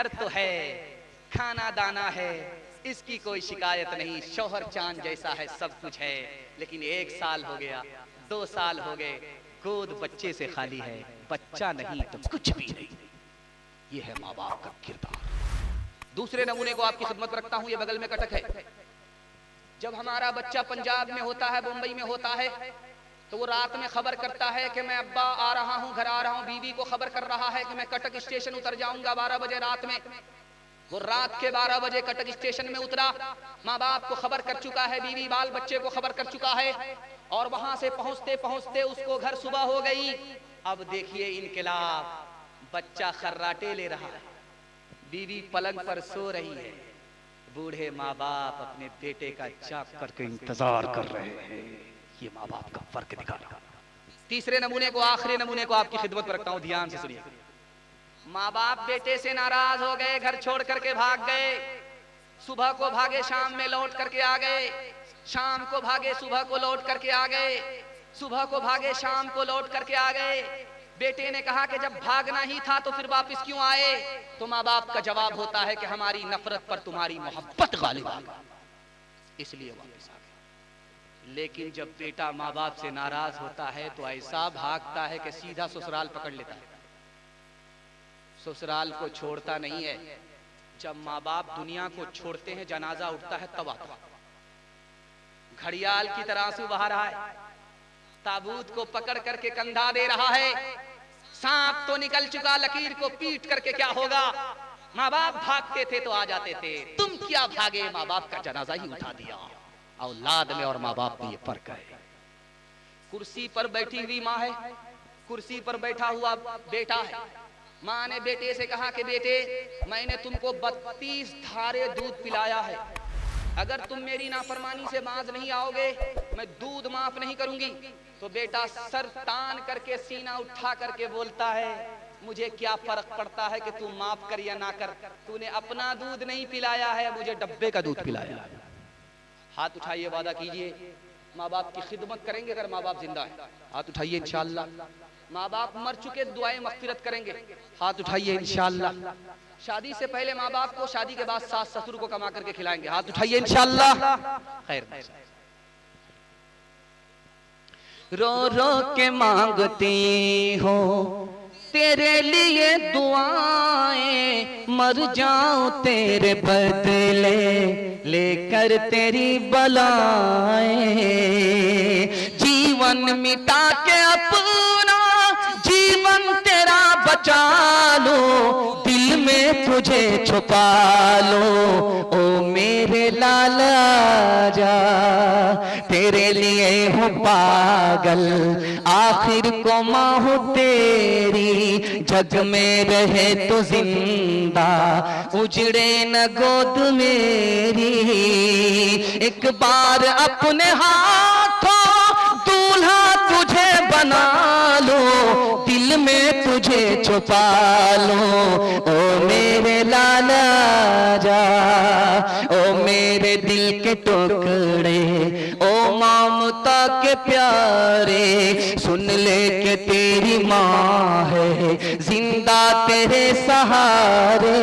घर तो है, खाना दाना है, इसकी कोई शिकायत नहीं, शौहर चांद जैसा है, सब कुछ है। लेकिन 1 साल हो गया, 2 साल हो गए, गोद बच्चे से खाली है, बच्चा नहीं तो कुछ भी नहीं। ये है माँ बाप का किरदार। दूसरे नमूने को आपकी खिदमत रखता हूं, ये बगल में कटक है। जब हमारा बच्चा पंजाब में होता है, मुंबई में होता है, तो वो रात में खबर करता है कि मैं अब्बा आ रहा हूं, घर आ रहा हूं। बीवी को खबर कर रहा है कि मैं कटक स्टेशन उतर जाऊंगा 12 बजे रात में। वो रात के 12 बजे कटक स्टेशन में उतरा, माँ बाप को खबर कर चुका है, बीवी बाल बच्चे को खबर कर चुका है, और वहां से पहुंचते पहुंचते उसको घर सुबह हो गई। अब देखिए इनकलाब, बच्चा खर्राटे ले रहा है, बीवी पलंग पर सो रही है, बूढ़े माँ बाप अपने बेटे का जाग करके इंतजार कर रहे हैं। ये माँ बाप का फर्क दिखा रहा। तीसरे नमूने को, आखिरी नमूने को आपकी खिदमत में रखता हूं, ध्यान से सुनिए। माँ बाप बेटे से नाराज हो गए, घर छोड़ करके भाग गए। सुबह को भागे, शाम में लौट करके आ गए, शाम को भागे, सुबह को लौट करके आ गए, सुबह को भागे, शाम को लौट करके आ गए। बेटे ने कहा कि जब भागना ही था तो फिर वापस क्यों आए? तो माँ बाप का जवाब होता है कि हमारी नफरत पर तुम्हारी मोहब्बत गालिब आ गई, इसलिए वापस आ गए। लेकिन जब बेटा माँ बाप से नाराज होता है तो ऐसा भागता है कि सीधा ससुराल पकड़ लेता है, ससुराल को छोड़ता नहीं है। जब माँ बाप दुनिया को छोड़ते हैं, जनाजा उठता है तब आता। घड़ियाल की तरह से बहा रहा है, ताबूत को पकड़ करके कंधा दे रहा है। सांप तो निकल चुका, लकीर को पीट करके क्या होगा? माँ बाप भागते थे तो आ जाते थे, तुम क्या भागे? माँ बाप का जनाजा ही उठा दिया। औलाद में और माँ बाप में ये फर्क है। कुर्सी पर बैठी हुई माँ है, कुर्सी पर बैठा हुआ बेटा है। माँ ने बेटे से कहा कि बेटे, मैंने तुमको 32 धारे दूध पिलाया है, अगर तुम मेरी नाफरमानी से बाज नहीं आओगे मैं दूध माफ नहीं करूंगी। तो बेटा सर तान करके, सीना उठा करके बोलता है, मुझे क्या फर्क पड़ता है कि तू माफ कर या ना कर, तूने अपना दूध नहीं पिलाया है, मुझे डब्बे का दूध पिलाया है। हाथ उठाइए, वादा कीजिए माँ बाप की खिदमत करेंगे अगर माँ बाप जिंदा है। हाथ उठाइए इंशाअल्लाह। माँ बाप मर चुके, दुआएं मग़फ़िरत करेंगे। हाथ उठाइए इंशाअल्लाह। शादी से पहले माँ बाप को, शादी के बाद सास ससुर को कमा करके खिलाएंगे। हाथ उठाइए इंशाअल्लाह। खैर, रो रो के मांगती हो तेरे लिए दुआएं, मर जाऊं तेरे बदले लेकर तेरी बलाएं। जीवन मिटा के अपना जीवन तेरा बचा लो, दिल में तुझे छुपा लो, ओ मेरे लाला जा, तेरे लिए हूँ पागल, आखिर को माँ हूँ तेरी, जग में रहे तो जिंदा, उजड़े न गोद मेरी। एक बार अपने हाथों दूल्हा तुझे बना लो, दिल में तुझे छुपा लो, ओ मेरे लाला जा, ओ मेरे दिल के टुकड़े, ओ ममता के प्यारे, सुन ले के तेरी माँ है जिंदा तेरे सहारे,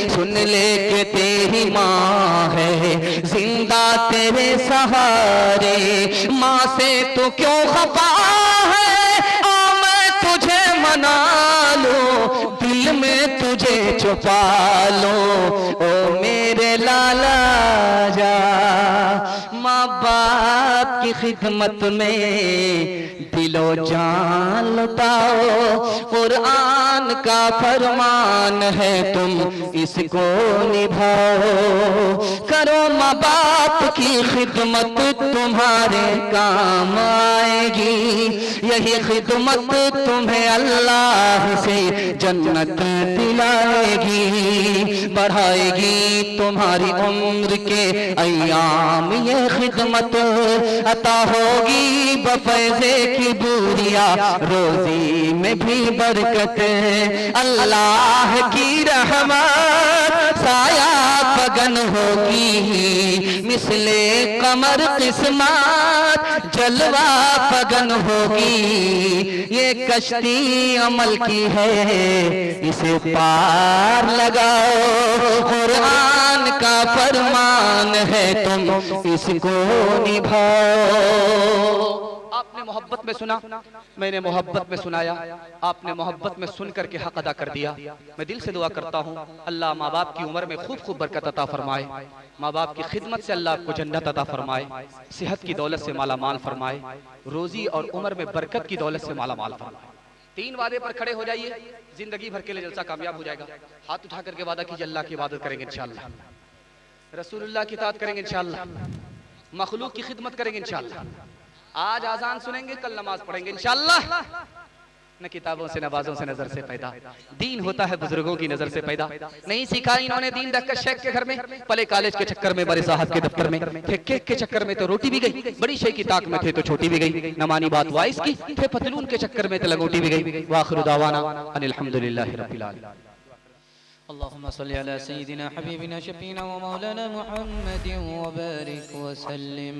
सुन ले के तेरी माँ है जिंदा तेरे सहारे। माँ से तू क्यों खफा है, आ मैं तुझे मना लो, दिल में तुझे छुपा लो, ओ मेरे लाला जा। माँ बाप की खिदमत में दिलो जान लुटाओ, कुरान का फरमान है तुम इसको निभाओ। करो माँ बाप की खिदमत तुम्हारे काम आएगी, यही खिदमत तुम्हें अल्लाह से जन्नत दिलाएगी, बढ़ाएगी तुम्हारी उम्र के अय्याम। ये खिदमत अता होगी बफैज़े की दूरिया, रोजी में भी बरकत, अल्लाह की रहमत साया फगन होगी, मिसले कमर किस्मत जलवा पगन होगी, ये कश्ती अमल की है, इसे पार लगाओ, कुरान का फरमान है, तुम इसको निभाओ। आपने मोहब्बत में सुना, मैंने मोहब्बत में सुनाया, आपने मोहब्बत में सुन करके हक अदा कर दिया। मैं दिल से दुआ करता हूँ अल्लाह माँ बाप की उम्र में खूब खूब बरकत अता फरमाए, माँ बाप की खिदमत से अल्लाह आपको जन्नत अता फरमाए, सेहत की दौलत से माला माल फरमाए, रोजी और उम्र में बरकत की दौलत से माला माल फरमाए। 3 वादे पर खड़े हो जाइए, जिंदगी भर के लिए जलसा कामयाब हो जाएगा। हाथ उठा करके वादा कीजिए, अल्लाह की इबादत करेंगे इंशाअल्लाह, रसूलुल्लाह की इताअत करेंगे इंशाअल्लाह, मखलूक की खिदमत करेंगे इंशाअल्लाह। आज आजान सुनेंगे, कल नमाज पढ़ेंगे इंशाअल्लाह। न किताबों से नवाजों से नजर से पैदा, दीन होता है बुजुर्गों की नजर से पैदा। नहीं सीखा इन्होंने दीन रखकर शेख के घर में, पले कॉलेज के चक्कर में, बड़े साहब के दफ्तर में, थे केक के चक्कर में तो रोटी भी गई, बड़ी शेख की ताक में थे तो छोटी भी गई, न मानी बात वाइस की, थे पतलून के चक्कर में तो लंगोटी भी गई। वाखिरु दावाना अनिल हम्दुलिल्लाहि रब्बिल आलमीन। अल्लाहुम्मा सल्ली अला सय्यिदिना हबीबिना शफीना व मौलाना मुहम्मदिन व बारिक व सल्लिम।